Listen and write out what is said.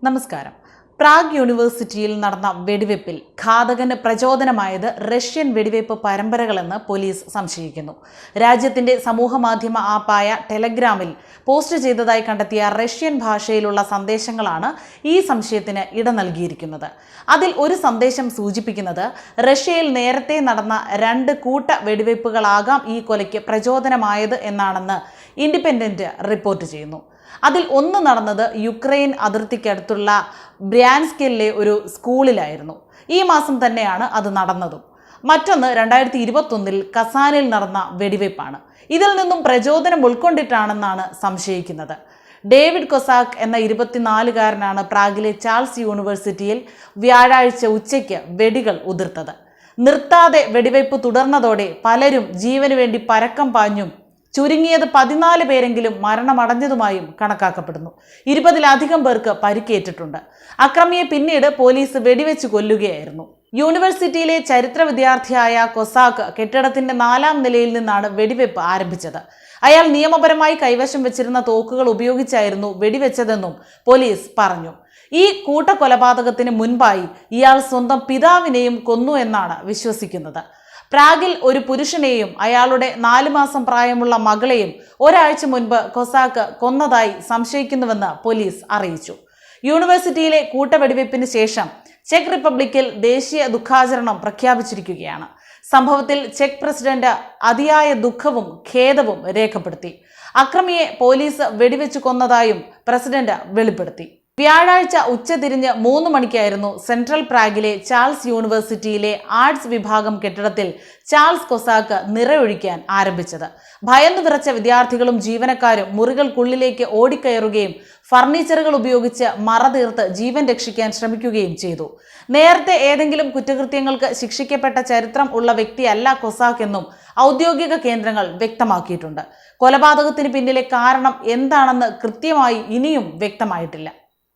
നമസ്കാരം. പ്രാഗ് യൂണിവേഴ്സിറ്റിയിൽ നടന്ന വെടിവെപ്പിൽ ഘാതകന് പ്രചോദനമായത് റഷ്യൻ വെടിവെപ്പ് പരമ്പരകളെന്ന് പോലീസ് സംശയിക്കുന്നു. രാജ്യത്തിന്റെ സമൂഹമാധ്യമ ആപ്പായ ടെലഗ്രാമിൽ പോസ്റ്റ് ചെയ്തതായി കണ്ടെത്തിയ റഷ്യൻ ഭാഷയിലുള്ള സന്ദേശങ്ങളാണ് ഈ സംശയത്തിന് ഇട നൽകിയിരിക്കുന്നത്. അതിൽ ഒരു സന്ദേശം സൂചിപ്പിക്കുന്നത് റഷ്യയിൽ നേരത്തെ നടന്ന 2 കൂട്ട വെടിവെപ്പുകളാകാം ഈ കൊലയ്ക്ക് പ്രചോദനമായത് എന്നാണെന്ന് ഇൻഡിപെൻഡന്റ് റിപ്പോർട്ട് ചെയ്യുന്നു. അതിൽ ഒന്ന് നടന്നത് യുക്രൈൻ അതിർത്തിക്കടുത്തുള്ള ബ്രാൻസ്കിലെ ഒരു സ്കൂളിലായിരുന്നു. ഈ മാസം തന്നെയാണ് അത് നടന്നതും. മറ്റൊന്ന് 2021 കസാനിൽ നടന്ന വെടിവെപ്പാണ്. ഇതിൽ നിന്നും പ്രചോദനം ഉൾക്കൊണ്ടിട്ടാണെന്നാണ് സംശയിക്കുന്നത്. ഡേവിഡ് കൊസാക്ക് എന്ന 24-കാരനാണ് പ്രാഗിലെ ചാൾസ് യൂണിവേഴ്സിറ്റിയിൽ വ്യാഴാഴ്ച ഉച്ചയ്ക്ക് വെടികൾ ഉതിർത്തത്. നിർത്താതെ വെടിവെപ്പ് തുടർന്നതോടെ പലരും ജീവന് വേണ്ടി പരക്കം പാഞ്ഞും ചുരുങ്ങിയത് 14 പേരെങ്കിലും മരണമടഞ്ഞതുമായും കണക്കാക്കപ്പെടുന്നു. 20-ലധികം പേർക്ക് പരിക്കേറ്റിട്ടുണ്ട്. അക്രമിയെ പിന്നീട് പോലീസ് വെടിവെച്ച് കൊല്ലുകയായിരുന്നു. യൂണിവേഴ്സിറ്റിയിലെ ചരിത്ര വിദ്യാർത്ഥിയായ കൊസാക്ക് കെട്ടിടത്തിന്റെ 4ാം നിലയിൽ നിന്നാണ് വെടിവെപ്പ് ആരംഭിച്ചത്. അയാൾ നിയമപരമായി കൈവശം വെച്ചിരുന്ന തോക്കുകൾ ഉപയോഗിച്ചായിരുന്നു വെടിവെച്ചതെന്നും പോലീസ് പറഞ്ഞു. ഈ കൂട്ടക്കൊലപാതകത്തിന് മുൻപായി ഇയാൾ സ്വന്തം പിതാവിനെയും കൊന്നു എന്നാണ് വിശ്വസിക്കുന്നത്. പ്രാഗിൽ ഒരു പുരുഷനെയും അയാളുടെ 4 മാസം പ്രായമുള്ള മകളെയും ഒരാഴ്ച മുൻപ് കൊസാക്ക് കൊന്നതായി സംശയിക്കുന്നുവെന്ന് പോലീസ് അറിയിച്ചു. യൂണിവേഴ്സിറ്റിയിലെ കൂട്ടവെടിവെപ്പിന് ശേഷം ചെക്ക് റിപ്പബ്ലിക്കിൽ ദേശീയ ദുഃഖാചരണം പ്രഖ്യാപിച്ചിരിക്കുകയാണ്. സംഭവത്തിൽ ചെക്ക് പ്രസിഡന്റ് അതിയായ ദുഃഖവും ഖേദവും രേഖപ്പെടുത്തി. അക്രമിയെ പോലീസ് വെടിവെച്ച് കൊന്നതായും പ്രസിഡന്റ് വെളിപ്പെടുത്തി. വ്യാഴാഴ്ച ഉച്ചതിരിഞ്ഞ് 3 മണിക്കായിരുന്നു സെൻട്രൽ പ്രാഗിലെ ചാൾസ് യൂണിവേഴ്സിറ്റിയിലെ ആർട്സ് വിഭാഗം കെട്ടിടത്തിൽ ചാൾസ് കൊസാക്ക് നിറയൊഴിക്കാൻ ആരംഭിച്ചത്. ഭയന്നു വിറച്ച വിദ്യാർത്ഥികളും ജീവനക്കാരും മുറികൾക്കുള്ളിലേക്ക് ഓടിക്കയറുകയും ഫർണിച്ചറുകൾ ഉപയോഗിച്ച് മറ തീർത്ത് ജീവൻ രക്ഷിക്കാൻ ശ്രമിക്കുകയും ചെയ്തു. നേരത്തെ ഏതെങ്കിലും കുറ്റകൃത്യങ്ങൾക്ക് ശിക്ഷിക്കപ്പെട്ട ചരിത്രം ഉള്ള വ്യക്തിയല്ല കൊസാക്ക് എന്നും ഔദ്യോഗിക കേന്ദ്രങ്ങൾ വ്യക്തമാക്കിയിട്ടുണ്ട്. കൊലപാതകത്തിന് പിന്നിലെ കാരണം എന്താണെന്ന് കൃത്യമായി ഇനിയും വ്യക്തമായിട്ടില്ല.